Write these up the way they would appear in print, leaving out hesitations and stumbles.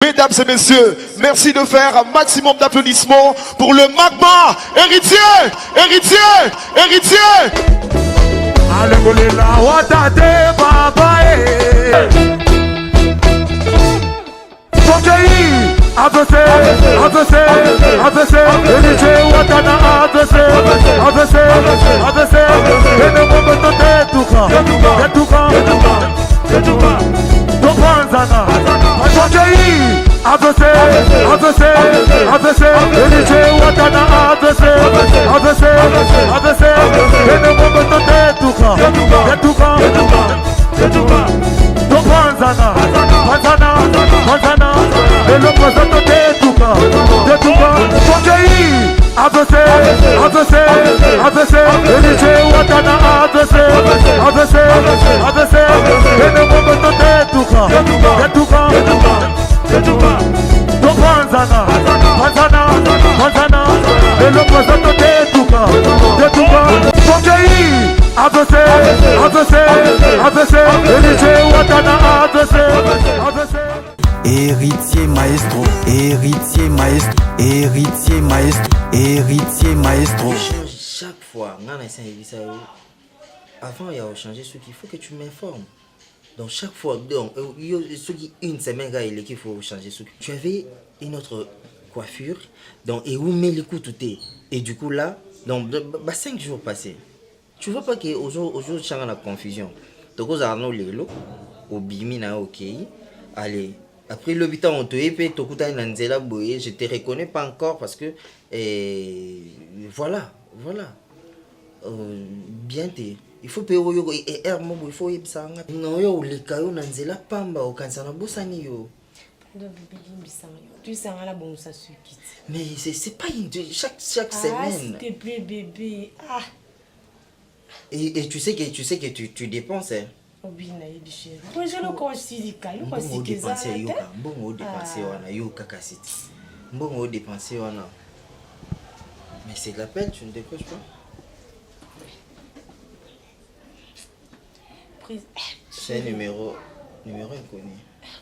Mesdames et messieurs, merci de faire un maximum d'applaudissements pour le magma héritier, héritier, héritier. Héritier maestro, héritier maestro, héritier maestro, héritier maestro. Chaque fois, avant il y a changé ce qu'il faut que tu m'informes. Donc chaque fois, donc une semaine il faut changer ce. Tu avais une autre coiffure, donc et où met les coups tout est. Et du coup là, donc 5 jours passés. Tu vois pas que aujourd'hui tu as la confusion. Donc aux arnaud les lots, au bimina ok, allez. Après le 8 ans, on te épée, je te reconnais pas encore parce que voilà. Bien t'es. Il faut payer et il faut y aller. Non, yo les cailloux nanzela pamba au kansana bosani yo. Mais c'est pas chaque semaine. S'il te plaît bébé. Ah. Et tu sais que tu dépenses hein. Bon, je le considère bon dépenser wana yo kakasiti. Bon dépenser wana. Mais c'est de la peine, tu ne décroches pas. C'est un numéro inconnu.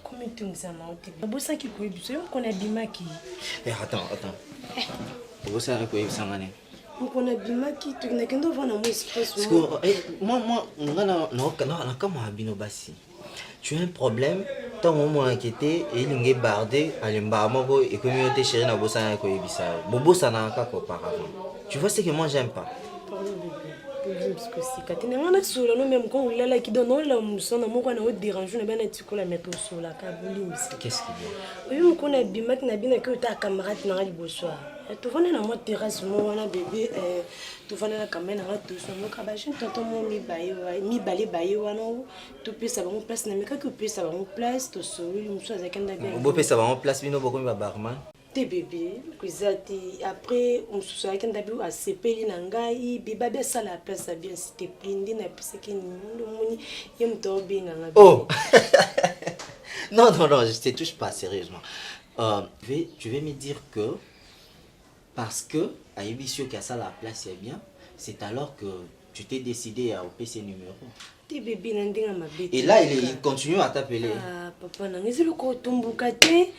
Combien de temps ça m'a été? Bon ça qui peut bien, on a Bimaki. Eh attends. Bon ça quoi ça mané. On a Bimaki, tu n'as qu'un devant un espace. Parce que moi non comment abino basi. Tu as un problème, tant moment inquiété et il est bardé à l'embargo et communauté chérie na bossa ko yebisa. Bobo ça n'a pas auparavant. Tu vois ce que moi j'aime pas. Pardon bébé. Parce que c'est quand on a sur le même quand il là qui donne la muson na moko na o dérange na bien tu la mettre sur la kabuli. Qu'est-ce qu'il y a? Oui, on a Bimaki na bien que ta camarade na li bosoir. Tu vas na moi terrasse moi na bébé tu vas na caméra na tout sur mo kabajin tonton mo mi balé wana tu peux ça va en place na mais que peut ça va en place to so lui muso azakenda bien. Bo peut ça va en place bino boko mi ba barman. Te bébé kuzati après muso azakenda bien a sepeli na ngai biba be ça la place bien s'il te plaît ndina pesa ke ni moni yem to benga na. Oh. Non, je te touche pas sérieusement. Tu vais me dire que parce que à Ebisio qui a ça la place c'est bien, c'est alors que tu t'es décidé à opérer ces numéros. Te bébé nandinga mabete. Et là il continue à t'appeler. Ah papa nangezi le ko tumbuka te.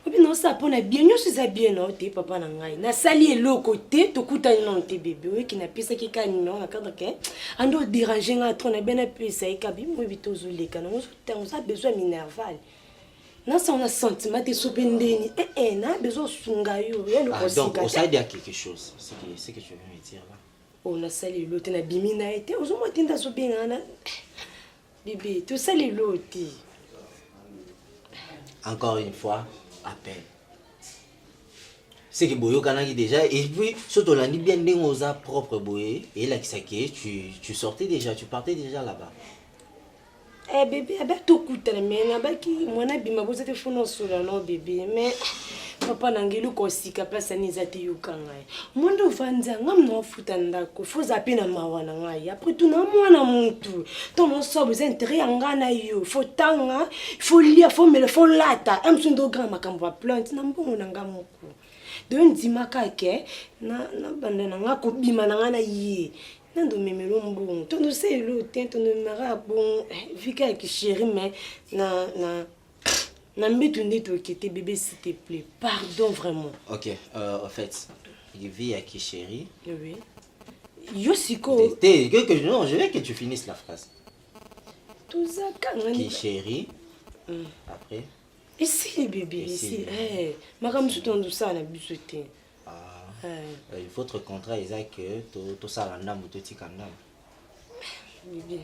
Obi non ça pona bien nyo ça bien non te papa nangai. Na sali le côté to kutani non te bébé oui qui na pesa ki ka numéro na cadre que ando déranger nga trop na bien na pesa e kabi mo bitozo leka na on a besoin minerval. Non, ça on a sentiment de soupendeni. Na besoin sungayo. Donc, on sait dire quelque chose. C'est que tu veux me dire là. On a salé l'autre, na bimina été. On a dit dans soupengana. Bébé, tu salé l'autre. Encore une fois, appel. C'est que Boyo Kanagi déjà. Et puis, surtout, on a dit bien aux propres Boye. Et là, tu sortais déjà, tu partais déjà là-bas. Bébé, tout coûte mais moi na bima vous êtes fou sur non bébé mais papa nangelu ko sika place ni zati yukanga moi ndo vanza ngam no futanda ko faut zapper na mawana ngai après tout na mwana muntu to no so vous intérêt ngana yo faut tanga faut lire faut lata amsundo grand makambo va plante na mbongo na ngamoko de ndimaka ke na banda na ngako bima na ngana yi. Nando memelo mbongo to no sei lo tento no mara bon vika ki chéri mais na Nambi tu n'es quitter bébé s'il te plaît. Pardon vraiment. Ok, en fait, il vit à qui chérie. Oui. Yo siko. Non, je veux que tu finisses la phrase. Tout ça quand Qui chérie. Après. Ici les bébés, ici. Ma femme se tourne tout ça la busoté. Votre contrat est que tout ça la ndam ou tout tika ndam. Bébé.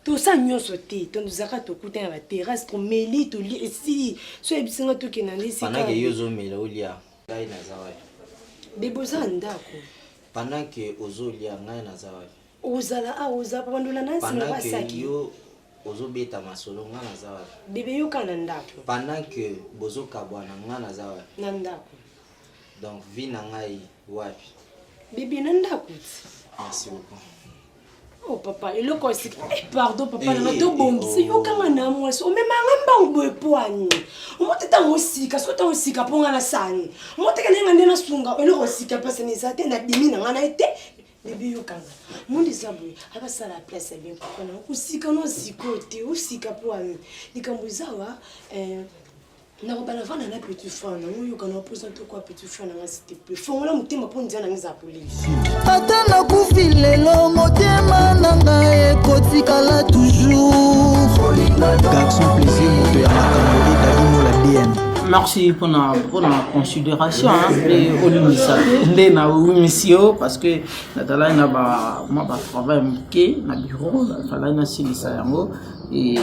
Tout ça nous sauté, ton nous a tout côté à la terrasse pour mêler tout lit ici. So ebisinga tout qui n'en ici. Pendant que yozo mela olia, ngai na zawa. Bébé ça ndako. Pendant que ozo lia ngai na zawa. Ozala oza pandula na sima basaki. Pendant que yo ozo beta masolo ngai na zawa. Bébé yo kana ndako. Pendant que bozo kabwana ngai na zawa. Na ndako. Donc vie na ngai wapi. Bébé na ndako. Merci beaucoup. Oh papa, il est aussi. Pardon papa, na to bongisi yo kanga na mwasi. O mema ngamba ngwe poani. O moteta ngosika, so ta ngosika ponga na sani. O moteka nenga ndena sunga, ele ngosika pase ni zate na dimi na ngana ete. Bébé yo kanga. Mundi sabwe, aba sala place bien papa na kusika no sikote, usika poani. Nikambuzawa na robana vana na petit frère na yo kana posa to kwa petit frère na s'il te plaît. Fongola mutima po ndia na ngiza police. ata nakufi lelo motema nanga ekotikala toujours garçon plaisir moto ya makambo edalino la dn. Merci pour la considération et au na mission parce que natala na ba moi ba travail mké na bureau fala na silisa yango et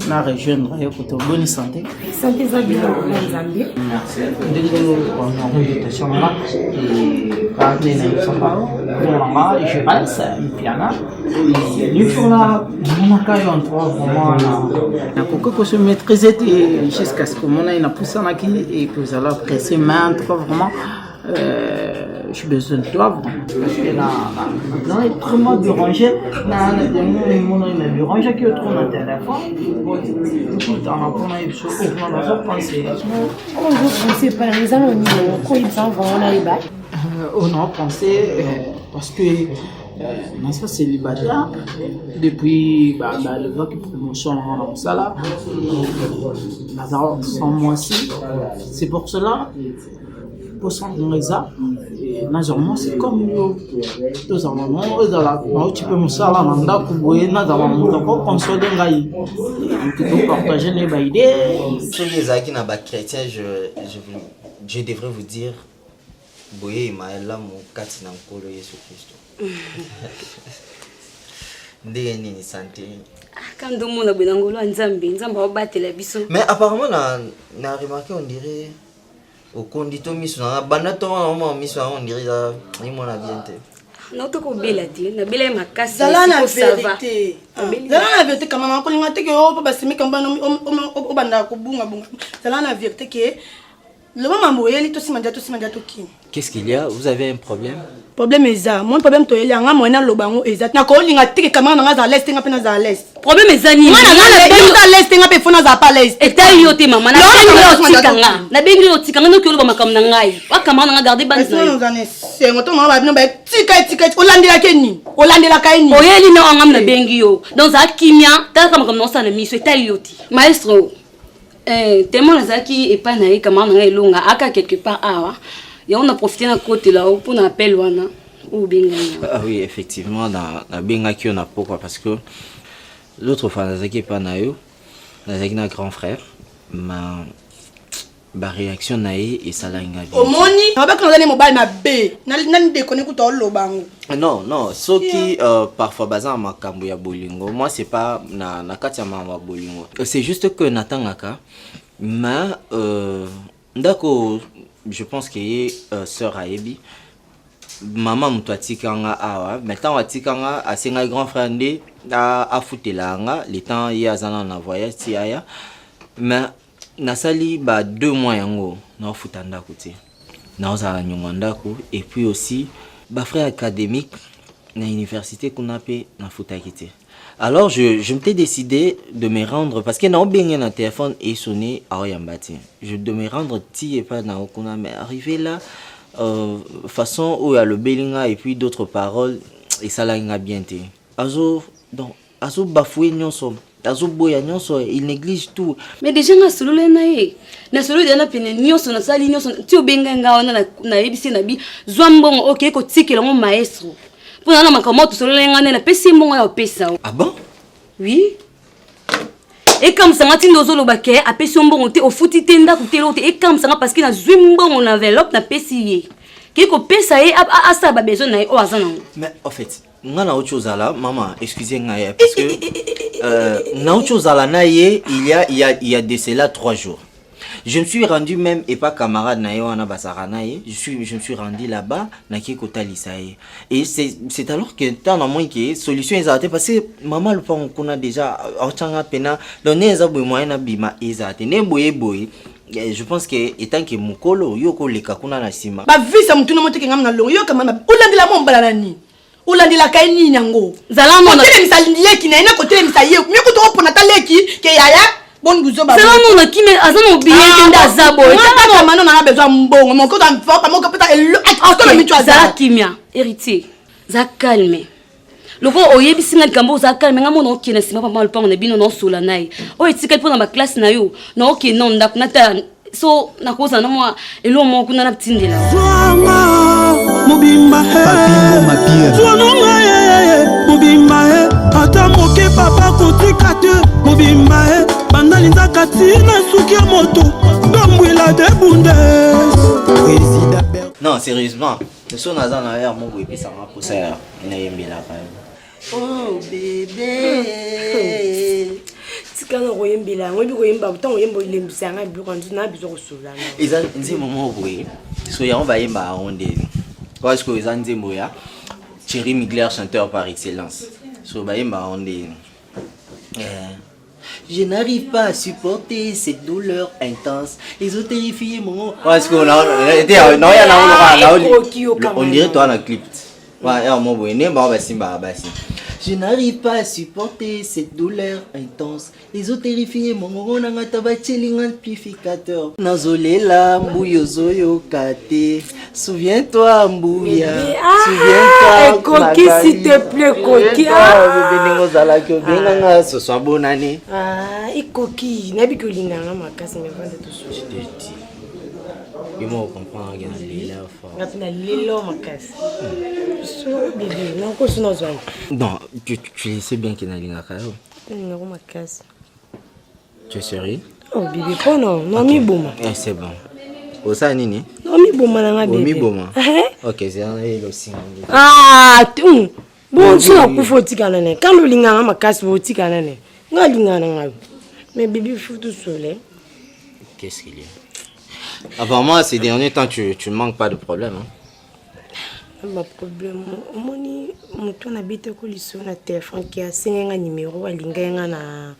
na rejoindre yo pour bonne santé. Santé za bien Zambie. Merci. Ndenge on a invitation là et parler na samba pour je passe piana et lui pour la mon cas on trouve vraiment na koko se maîtriser jusqu'à ce que mon ina poussé na qui et que vous allez presser main vraiment j'ai besoin de toi vraiment parce que là non est vraiment dérangé na mon ina dérangé qui trop dans téléphone tout le temps on a eu chaud on va faire penser On vous pensez pas les amis quoi ils s'en vont là et bas. On a pensé parce que dans ce célibataire depuis le vote promotion en ça là sans moi aussi c'est pour cela pour ça naturellement c'est comme tous en moment tu peux me ça là manda kuboye na dans mon temps consoler ngai on partager les idées Sur les acquis na ba chrétien je devrais vous dire boye imaela mo kati na nkolo Yesu Kristo. Ndenge nini santé. Quand tout le monde a besoin de Nzambe va battre la biso. Mais apparemment na remarqué on dirait au condito miso na banda to on miso on dirait ni mon aviente. Non to ko bela ti na bela makasi Zala na vérité. Zala na vérité quand maman ko linga te ke o ba simi kamba o banda ko bunga bunga. Zala na vérité que le maman moyeli to simanja to ki. Qu'est-ce qu'il y a? Vous avez un problème? Problème eza, mon problème to yeli anga moyena lobango eza. Na ko linga tike kama na za l'est nga pe na za l'est. Problème ezani. Mwana na bengi za l'est nga pe fona za pa l'est. Eta yo te mama na bengi yo tikanga no ki lo makam na ngai. Wa kama na garder bande na. Nous en est ngoto mama ba bino ba tika olandela keni. Olandela kaini. Oyeli na ngam na bengi yo. Dans za kimia, ta kama comme ça na miso eta yo ti. Maestro tellement nazaki et pas naï comment on a longa aka quelque part et on a profité na côté là pour un appel wana ou bien oui effectivement na benga qui on a pourquoi parce que l'autre fois nazaki pas naïo nazaki na grand frère ma réaction naï et ça la ngabi omoni on va quand on est mobile ma b nani déconner ku to lobango non ce qui parfois bazan makambo ya bolingo moi c'est pas na kati ya mama bolingo c'est juste que natangaka mais ndako je pense que sœur Aebi maman muto atikanga awa maintenant atikanga asenga grand frère ndé a futelanga le temps ya zana na voyage ti aya mais nasali ba 2 mois yango na futa ndako ti na ozala nyonga ndako et puis aussi ba frère académique na université kuna pe na futa kité. Alors je m'étais décidé de me rendre parce que na obengé na téléphone et sonné à Oyambati. Je de me rendre ti et pas na okuna mais arrivé là façon où il y a le belinga et puis d'autres paroles et ça la nga bien té. Azo donc azo bafoué nyonso azoboya nyonso, il néglige tout. Mais déjà na solo le na ye. Na solo de na pene nyonso na sali nyonso ti obenga nga na yebisi na bi zwambongo OK ko tikela mo maestro. Pour na makambo to solo le nga na pesi mbongo ya pesa. Ah bon? Oui. Et comme ça ngati ndozo lo baké a pesi mbongo te o futi tenda ko telo te et comme ça parce que na zwambongo na enveloppe na pesi ye. Ki ko pesa ye a sa ba besoin na o azana. Mais en fait, nga na autre chose là, maman, excusez-moi parce que na autre chose là na ye, il y a de cela 3 jours. Je me suis rendu même et pas camarade na wana basara na ye, je me suis rendu là-bas na ki kota lisaye. Et c'est alors que tant na moins que solution ezate parce que maman le pont qu'on a déjà autant pena donner za moyen na bima ezate ne boye. Je pense que étant que mukolo yoko leka kuna na sima. Ba visa mtu na moto kengam na longo yo kama ulandila momba nani. Ulandila kaini nyango. Zalamo na tele misalie ki na ina ko tele misalie. Mi ko to pona taleki ke yaya bon guzo ba. Zalamo na kime azana obiye kenda zabo. Ngata kama no na besoin mbongo mon ko tam fa mo ko peta to mi tu azala kimia héritier. Za calme. Loko oyebisi nga likambo za calme nga mona okina sima papa le pango na bino no sola nai. O etika pour na ma classe na yo. Na okina non ndako na ta so na koza na moi elo mo kuna na ptindela. Mobimba papingo mapia. Tuanonga mobimba ata moke papa kotika te mobimba bandalinza katina suki ya moto dombwela de bundes. Non, sérieusement, le son nazan na ya mongo et ça m'a poussé na yembela quand même. Oh bébé. Tikana koyembela ngobi koyemba utango yembo ilembisa nga bi kwanzu na bizo kosola. Eza nzimo mo boye. So ya on va yemba onde. Parce que eza nzimo ya Thierry Mugler chanteur par excellence. So ba yemba onde. Je n'arrive pas à supporter cette douleur intense. Ils ont terrifié mon... Parce qu'on a... On dirait toi dans le clip. Je n'arrive pas à supporter cette douleur intense. Les ont terrifié mon on a tabacheling amplificateur. Nazolela mbouyozoyo kate. Souviens-toi mbouya. Souviens-toi. Coquille s'il te plaît coquille. Ce soit bonne année. Ah, et coquille. Nabi que l'inganga makasi me vende tout ça. Je te dis. Et moi on comprend rien lila fort. Rapina lilo makasi. So bébé, non ko sino zwa. Non, tu sais bien qu'il y a une affaire. Non makasi. Tu es sérieux? Oh bébé, quoi non, non mi boma. Eh c'est bon. Osa nini? Non mi boma na bébé. Mi boma. OK, c'est un le signe. Ah, tu. Bon, tu na kufa tikana ne. Quand l'inganga makasi bo tikana ne. Nga lingana nga. Mais bébé faut tout seul. Qu'est-ce qu'il y a? Apparemment, ces derniers temps, tu ne manques pas de problème. Hein? Pas de problème. Moni, mon habite ko liso na téléphone qui a senga numéro alinga na.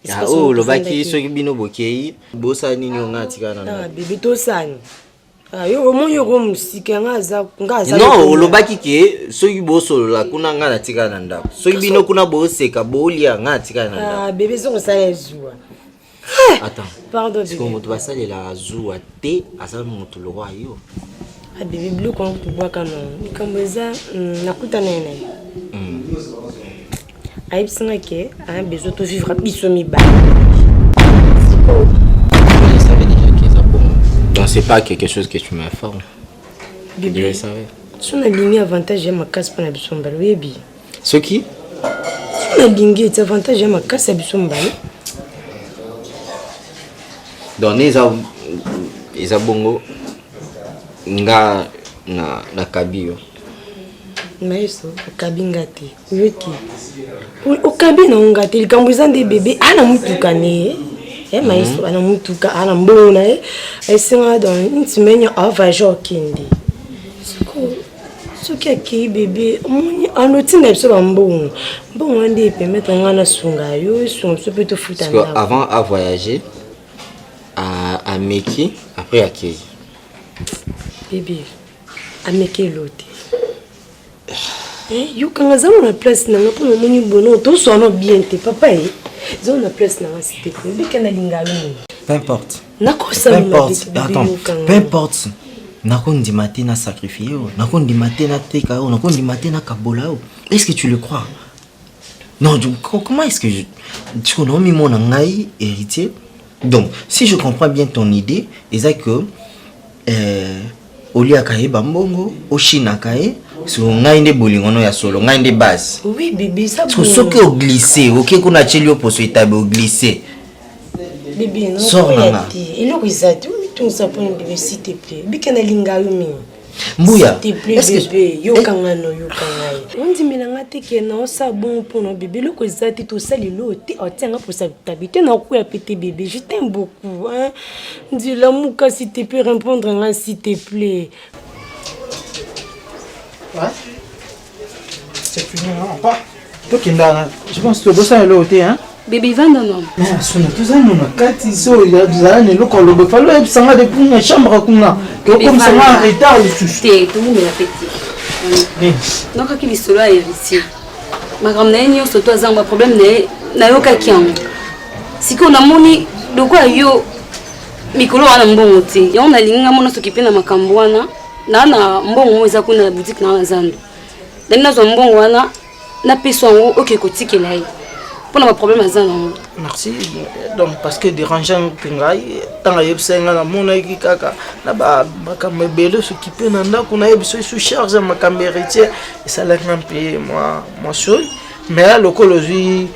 Ah oh, le baki so bino bokei, bosa nini nga tikana na. Ah, bébé to sani. Ah yo mo yo ko musika ngaza. Non, le baki ke so boso la kuna nga na tikana ndako. So bino kuna boseka bolia nga tikana ndako. Ah bébé so sala zua. Attends. Pardon bébé. Est-ce qu'on doit saler la zua te asal moto le roi yo? Ah bébé bleu kon kubwa kana. Nikamweza nakuta nene. Aïe singa ke a besoin de vivre biso mi ba. Je savais déjà que ça bon. Donc c'est pas quelque chose que tu m'informes. Bébé. Je savais. Si on a ligné avantage ma casse pour la biso mbalo yebi. Ce qui? Si on a ligné avantage ma casse à biso mbalo. Donc les abongo nga na kabio. Maïso, okabinga te. Yoki. Okabina ngate likambuza nde bébé ana mutuka ne. Maïso ana mutuka ana mbona esenga dans une semaine ava jokindi. Soki aki bébé moni anotina biso bambongo. Mbongo nde permettre ngana sunga yo sunga so peut te foutre Parce que avant à voyager à Meki, après à Kei. Bébé, à Meki l'autre. Yo quand on a place na pour le moni bono tout sonne bien te papa on a place na cité bébé kana lingalo Peu importe. Nako ça peu importe. Attends, peu importe. Nako ndi matin na sacrifier, nako ndi matin na teka, nako ndi matin na kabola. Est-ce que tu le crois? Non, comment est-ce que tu connais mon angaï héritier? Donc, si je comprends bien ton idée, c'est que Oli akaye bambongo, Oshina akaye, sur ngainde bolingono ya solo, ngainde base. Oui, bébé, ça bon. Ce que au glissé, ok, qu'on a chelio pour ce état au glissé. Bébé, non, sors là. Et le risate, oui, tout ça pour un bébé, s'il te plaît. Bika na linga yumi. Mbouya. S'il te plaît, bébé, yo kangano, yo kangai. On dit, mais la te que non, ça bon pour nos bébés. Le risate, tout ça, l'eau, tiens, pour ça, t'habites, non, quoi, pété bébé. Je t'aime beaucoup, hein. Dis l'amour, s'il te plaît, répondre, hein, s'il te plaît. Ouais. C'est fini, non, pas. Toi qui je pense que tu as besoin de l'eau, hein. Bébé, va dans l'homme. Mais à son épouse, on a 4 ici, il y a des années, le col, il fallait que ça m'a une chambre, comme ça m'a arrêté à l'outil. Tout le monde est petit. Donc, quand il est solo, il est ici. Ma grand-mère, il y a un problème, il y a quelqu'un. Si on a moni, de quoi il y a Mikolo a un bon côté. Il y a un ligne à mon s'occuper de ma cambouana. Na mbongo eza kuna boutique na zando. Ndenge nazo mbongo wana na peso ngo OK côté ke lai. Pour na problème azana. Merci. Donc parce que dérangeant pingai tant yebsenga na mona ki kaka na ba makamebelo s'occuper na ndako na yebiso sous charge makambéritier et ça l'a payer moi seul. Mais là lokolozi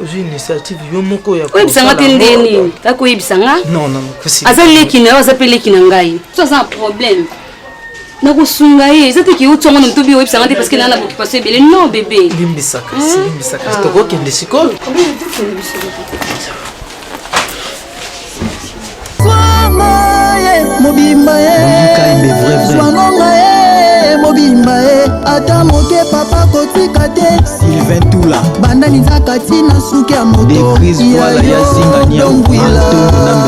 aux initiatives yo moko ya ko yebisanga tendeni. Ta ko yebisanga? Non, possible. Azali kina azapele kina ngai. Ça c'est un problème. Nakusunga ye zate ki utongo na mtobi webisa ngati parce que nana occupation bele non bébé limbisaka toko kende sikolo mobimba ye ata moke papa kotika te Sylvain Toula banda nizaka tina suki ya moto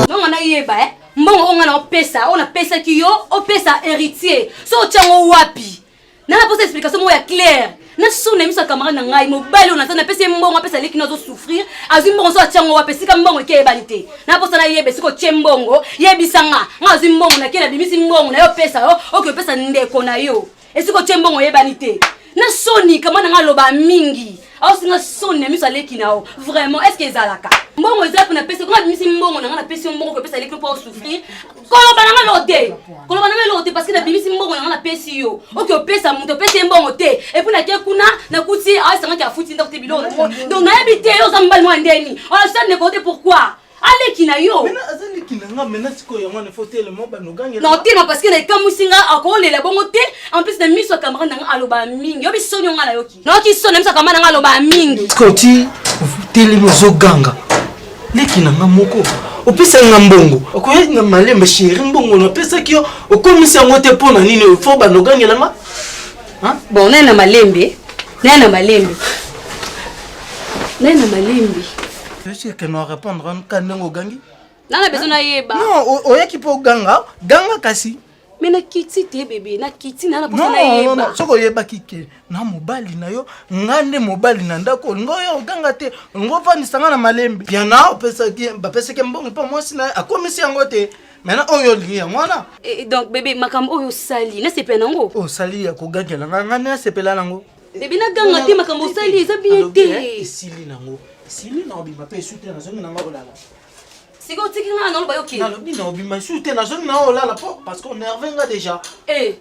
non na yeba mbongo onga na opesa ona pesa ki yo opesa héritier so chango wapi na posa explication mo ya claire na sona miso camarade na ngai mobali ona tana pesa mbongo pesa leki nazo souffrir azu mbongo so chango wapi sika mbongo ke ebanite na posa na yebe siko chembongo yebisanga ngazu mbongo na kena bimisi mbongo na yo pesa yo oke pesa ndeko na yo esiko chembongo yebanite na soni kama na ngaloba mingi au singa soni miso leki nao vraiment est-ce que ezalaka mbongo eza kuna pesa kuna bimisi mbongo na ngana pesa mbongo ko pesa leki pour souffrir koloba na lote parce que na bimisi mbongo na ngana pesa yo OK opesa muto pesa mbongo te et puis na ke kuna na kuti a sanga ka futi ndako te bilo donc na yebite yo za mbali mwandeni on a ça ne côté pourquoi allez kina yo mais azali kinanga mena siko yango ne faut tellement ba no gangela non tellement parce que na kamusinga akolela bongo te en plus na miso camarade na aloba mingi yo bisonyo ngala yoki non ki sona miso camarade na aloba mingi koti tellement zo ganga lekinanga moko opesa nga mbongo okoye na malembe chéri mbongo na pesa ki yo okomisa ngo te pona nini faut ba no gangela nga hein bon na malembe est-ce que nous répondre quand ngo gangi nana besoin na yeba non oyaki po ganga kasi mais na kiti te bébé na kiti na besoin na yeba non soko yeba kike na mobali na yo ngande mobali na ndako ngoyo ganga te ngofa ni sanga na malembe bien na opesa ki ba pesa ke mbongo pa moi sina akomisi yango te maintenant oyo lingi ya mwana et donc bébé makambo oyo sali na sepela ngo o sali ya ko gangela ngane sepela nango bébé na ganga te makambo sali eza bien te sili nango sili na obima pe sute na zongi nanga olala siko tiki nga na loba yoki na lobi na obima sute na zongi na olala parce qu'on nerve nga déjà eh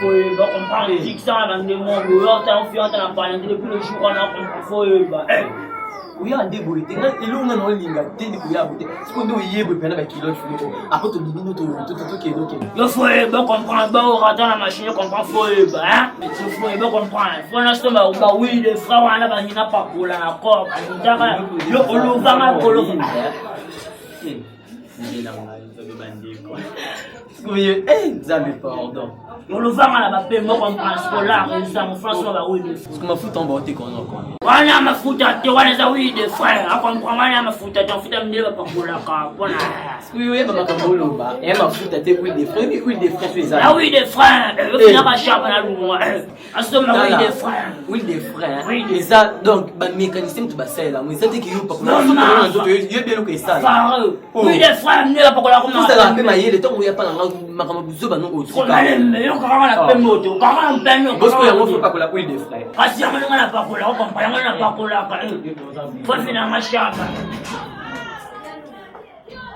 faut pas comprendre les dictions avant de mon boulot t'as envie d'en parler depuis le jour on a faut oui on déboule t'es là et l'on a non linga t'es du coup ya boute ce qu'on doit y boule pena ba kilo tu après tout dit nous tout il faut pas comprendre ba on rentre dans la machine comprendre faut hein il faut pas comprendre faut l'instant ba oui les frères on a ba ni na pas pour la accord yo on va ma polo oui, Zambé, pardon. On le vend à la paix, moi, on prend scolaire, et ça, mon François va oui. Parce que ma fout en beauté qu'on a quoi. Voilà ma fout à te, voilà ça, oui, des frères. À comprendre, voilà ma fout à te, on fout à me dire, pas pour la carte. Voilà. Oui, ma camolo, bah. Et ma fout à te, oui, des frères, oui, des frères, tu es ah oui, des frères. Le final va charmer la loi. À ce moment, oui, des frères. Oui, des frères. Oui, et ça, donc, bah, mécanisme, tu vas ça, là. Mais ça, c'est qu'il y a pas pour la il y a bien le que ça. Oui, des frères, ne va pas pour la route. Tout ça, la paix, mais il y a des temps où il n'y a pas la langue. makambo zoba non au on a les meilleurs quand on a moto quand on a peine parce que on faut pas coller huile de frère parce que on a pas coller on comprend on a pas coller faut finir ma chapa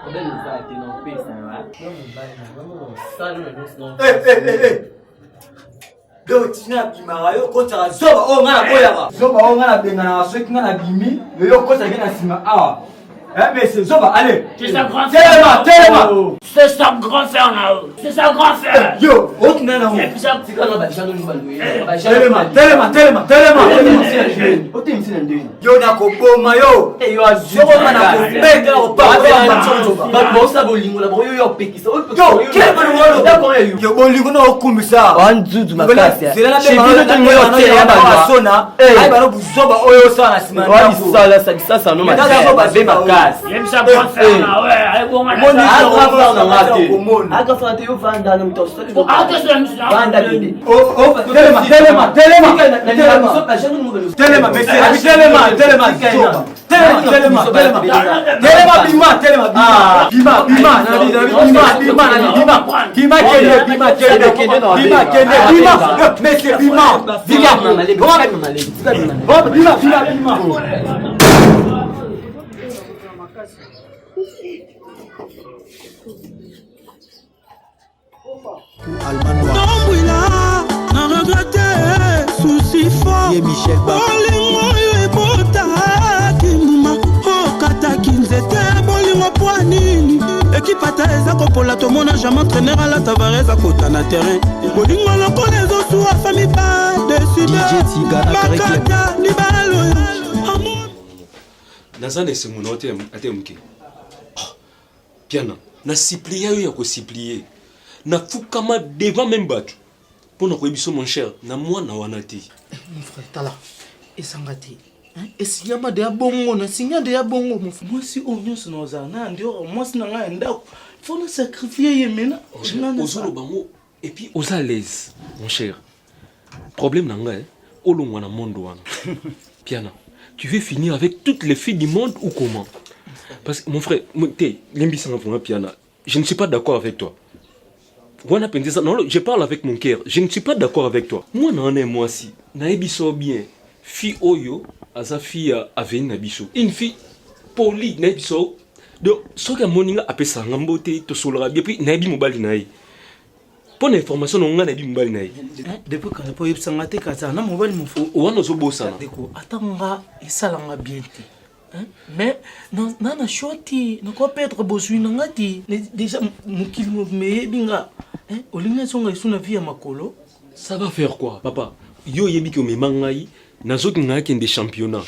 on va nous faire non pesa donc tina bimara yo kota zoba o ngana boyaka zoba o ngana bengana soki ngana bimi yo kota ngana sima awa mais c'est zoba allez c'est ça grand frère c'est ça grand frère là c'est ça grand frère yo autre nana et puis ça c'est quand on va changer nous balouer telema autre msina ndeni yo na koboma yo yo azoko na kopeka na kopaka ba bossa bolingo la boyo yo pekisa yo quel bon d'accord yo bolingo na okumbisa wanzuzu makasi c'est là na yo ya ba sona ai ba no buzoba oyo sana sima na sala ça non ma makasi yem ça grand frère là ouais allez bon on grand frère na ngate grand frère yo vanda na mto Tombouila, n'a regretté, souci fort. Bolingo ebota kimuma, okataki nzete bolingo poanini. Équipe ata eza kopola tomona jamais entraîneur à la Tavares à kota na terrain. Bolingo lokola ezosuwa famille pas décidé. Makata libalo. Nazane se mon ate mke. Piana, na supplier yo ya ko supplier. Na fukama devant même battu. Pour nous koyebiso mon cher, na moi na wanati. Mon frère Tala, et sangati. Et si yama de bongo na sinya de bongo mon frère. Moi si on vient sur nos ana ndio moi si na nga faut nous sacrifier yemena. Ozolo bango et puis aux à l'aise mon cher. Problème nanga olongwa na monde wana. Piana, tu veux finir avec toutes les filles du monde ou comment? Parce que mon frère, l'embissant pour Piana, je ne suis pas d'accord avec toi. Non, je parle avec mon cœur. Je ne suis pas d'accord avec toi. Moi, moi si. Naebiso bien. Fille Oyo, asa fille avait nabiso. Une fille polie, naebiso. Donc, ce que moninga appelle ça, ngambote, to solra bien. Puis, naebi mobali nae. Pour l'information, on a naebi mobali nae. Depuis quand on peut s'engager quand ça, na mobali mon frère. On a zo bossa. Attends, et ça l'a bien. Mais non na shoti na ko peut-être besoin ngati déjà mukili me binga olinga songa isuna via makolo ça va faire quoi papa yo yebi ko me mangai nazoki ngaki des championnats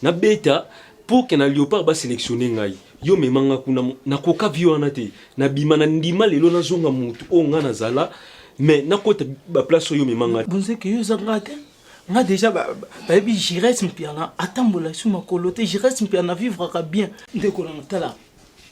na beta pour que na Léopard ba sélectionner ngai yo me manga kuna na koka vio na te na bima na ndima lelo na zonga mutu o nga na zala mais na kota ba place yo me manga bonze que yo zangate nga déjà baby j'irai simpiana atambola sur ma coloté j'irai simpiana vivre bien ndeko na tala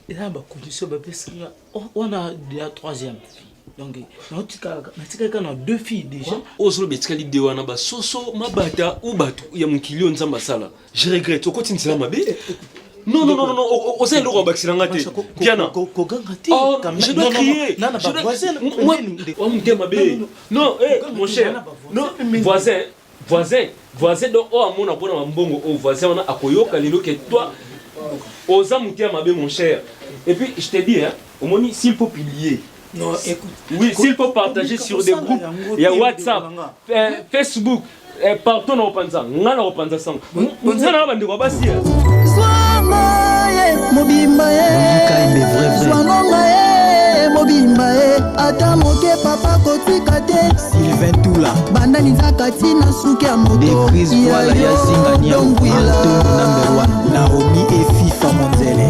et là ba condition ba pesinga on a la troisième fille donc natika na deux filles déjà ozolo betika li de wana ba soso mabata ou batu ya mukilio nzamba sala je regrette okoti nsela mabe non au sein de l'Europe Piana je dois crier non mon cher non voisin donc oh amona bona mbongo oh voisin on a akoyoka lelo que toi oza mutia mabe mon cher et puis je te dis hein au moni s'il faut publier non écoute oui s'il faut partager sur des groupes il y a WhatsApp Facebook partout na opanza ngana opanza sang ngana bandi ko basi mobimba ata moke papa kotika te Sylvain Toula bandani zakati na suki ya moto ya zingania number 1 Naomi et FIFA Monzele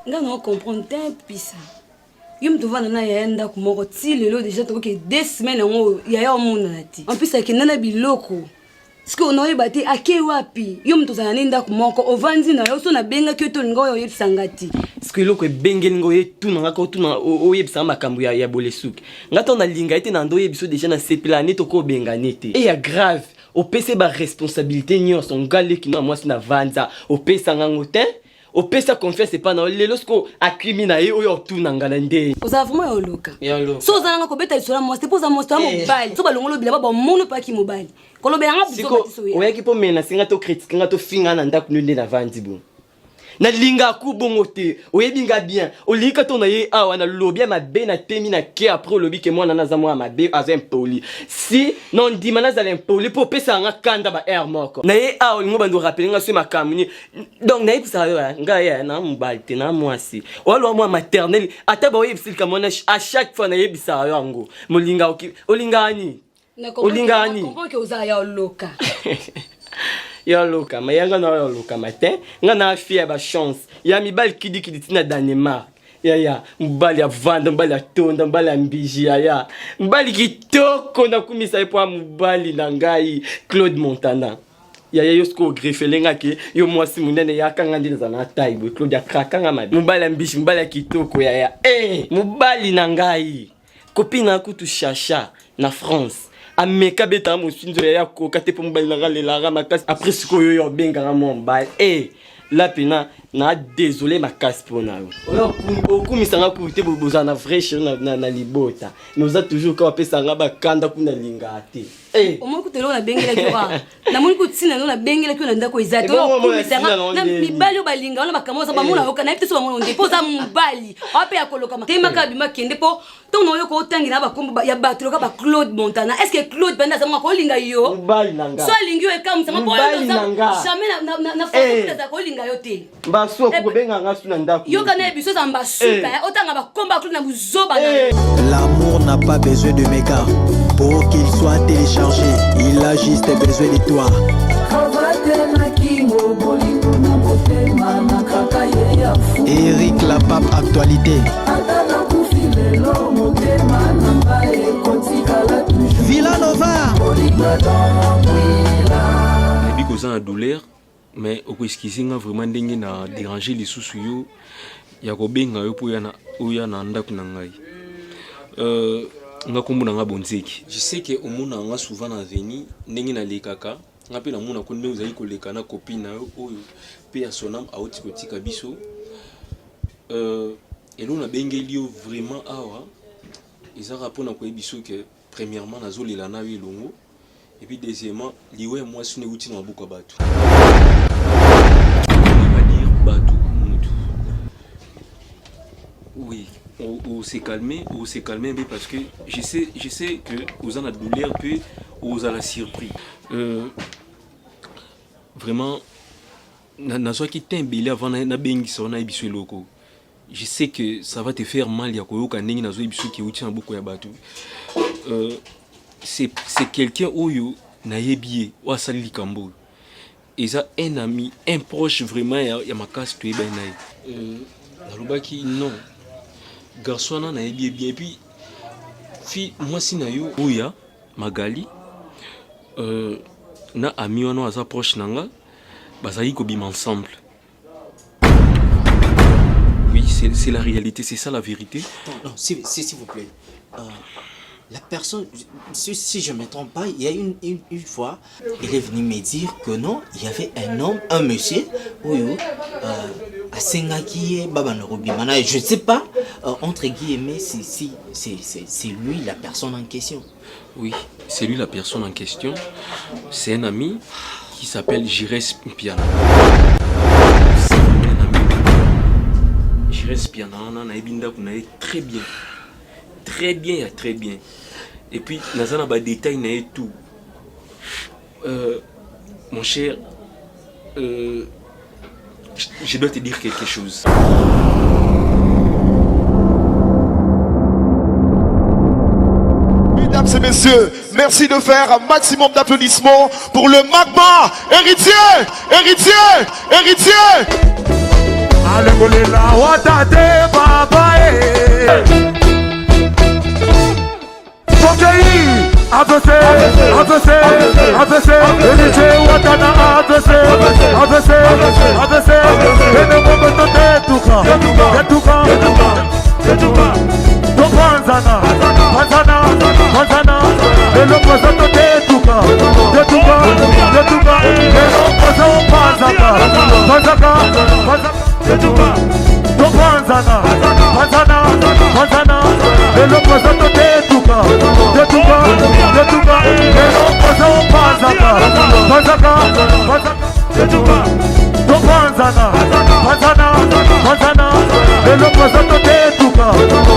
nga na comprendre un pisa yum to vana na yenda ku moko ti lelo déjà to ke 2 semaines ngo ya mona nati en plus akenda biloko ce qu'on a battu à Kewapi, yom to zana nda kumoko ovandi na yo so na benga kyo to ngo yo yebsangati. Ce que loko bengel ngo ye tout na ko tout na o yebsanga makambu ya bolesuki. Ngata na linga ite na ndo yebiso déjà na seplanete to ko benga nete. Et ya grave, o PC ba responsabilité nyo son gale ki na moi na vanza, o PC ngangota, opesa confiance epa na lelo siko akrimi na ye oyo otunanga na nde oza vraiment yoloka so ozalanga kobeta lisola mwasi te mpo oza mwasi toya mobali so balongolo bila babamono paki mobali kolobelanga siko oyaki mpo mena singa tokritike nga tofinga na ndako nde na vandi bo nalinga kubongo te oyebinga bien olika to na ye awa na lobi mabe na temi na ke après lobi ke mwana naza mwa mabe aza impoli si non ndima nazala impoli po pesa nga kanda ba air moko na ye awa lingo bando rappeler nga so makamuni donc na yebisa yo nga ya na mobali te na mwasi olo mwa maternel ata ba oyebisili ka mona à chaque fois na yebisa yo ngo molinga olingani olingani comprends que oza ya loka ya loka ma yanga na ya loka matin nga na fia ba chance ya mibali kidi tina Danemark ya mbali ya vanda mbali ya tonda mbali ya mbiji ya mbali kitoko na kumisa epo mbali na ngai Claude Montana ya yosko greffelenga ke yo mwasi munene ya kanga ndinza na taibo Claude ya krakanga mabi mbali ya mbiji mbali ya kitoko ya mbali na ngai copine akutu chacha na France ameka beta mosinzo ya koka te po mbali na galela makasi après siko yo benga mo mbali la pena na désolé makasi pona yo okumisanga ku te boza na vrai chez na libota nous a toujours ka pesa nga bakanda kuna linga te omo kutelo na bengela kiwa na moni kutsina na bengela kiwa na ndako izato okumisanga na mibali balinga ona bakamoza bamona yoka na ipte so bamona ndepoza mubali ape ya koloka matema kabima kende po tono yo ko tangira bakombo ya batlo ka ba Claude Montana est-ce que Claude banda za ko linga yo mubali nanga so lingi yo eka msama po jamais na fasi za ko linga yo te baso ko benga nga suna ndako yo kana biso za mbasuka otanga bakomba Claude na buzoba L'amour n'a pas besoin de méga pour qu'il soit téléchargé, il a juste besoin de toi. Eric la pape actualité. Villanova. Les big aux douleur, mais au esquisinga vraiment ndenge na déranger les sous yo ya ko benga yo po yana oya na ndako na ngai. Nga kombo nga bonzeki. Je sais que au mona nga souvent na veni ndenge na lekaka nga pe na mona ko ndenge uzali ko lekana copine na yo oyo pe ya sonam auti ko tika biso. Et nous na bengeli yo vraiment awa ils ont rapport na ko biso que premièrement nazo lela na wi longo et puis deuxièmement liwe moi sune uti na buko batu. Oui, on s'est calmé mais parce que je sais que aux en a douleur peu aux a la surpris. Vraiment na soit qui tembele avant na bengi sona ibiso loko. Je sais que ça va te faire mal ya koyoka ndenge na zo ibiso ki uti na buko ya batu. C'est quelqu'un oyo na yebie wa sali kambo. Et ça un ami, un proche vraiment ya makasi to eba na. Na lobaki non. Garçon na yebie bien puis fi moi si na yo oya Magali na ami wana aza proche nanga bazali ko bim ensemble. Oui, c'est la réalité, c'est ça la vérité. Non, s'il vous plaît. La personne, si je ne me trompe pas, il y a une fois, il est venu me dire que non, il y avait un homme, un monsieur, à Sengaki, Baba Norobimana, je ne sais pas, entre guillemets, si c'est lui la personne en question. Oui, c'est lui la personne en question. C'est un ami qui s'appelle Jires Piana. C'est un ami. Jires Piana, on a ebinda très bien. Très bien, très bien. Et puis, nous avons des détails et tout. Mon cher, je dois te dire quelque chose. Mesdames et messieurs, merci de faire un maximum d'applaudissements pour le Magma héritier. Alléluia, watate papa AVC, héritier watana AVC, et ne momento Panzana, et le présente de Tuka, et le présente Panzaka, Mazaka, Tetuka, Topanzana, Panzana, Panzana, Lelo Mazato Tetuka.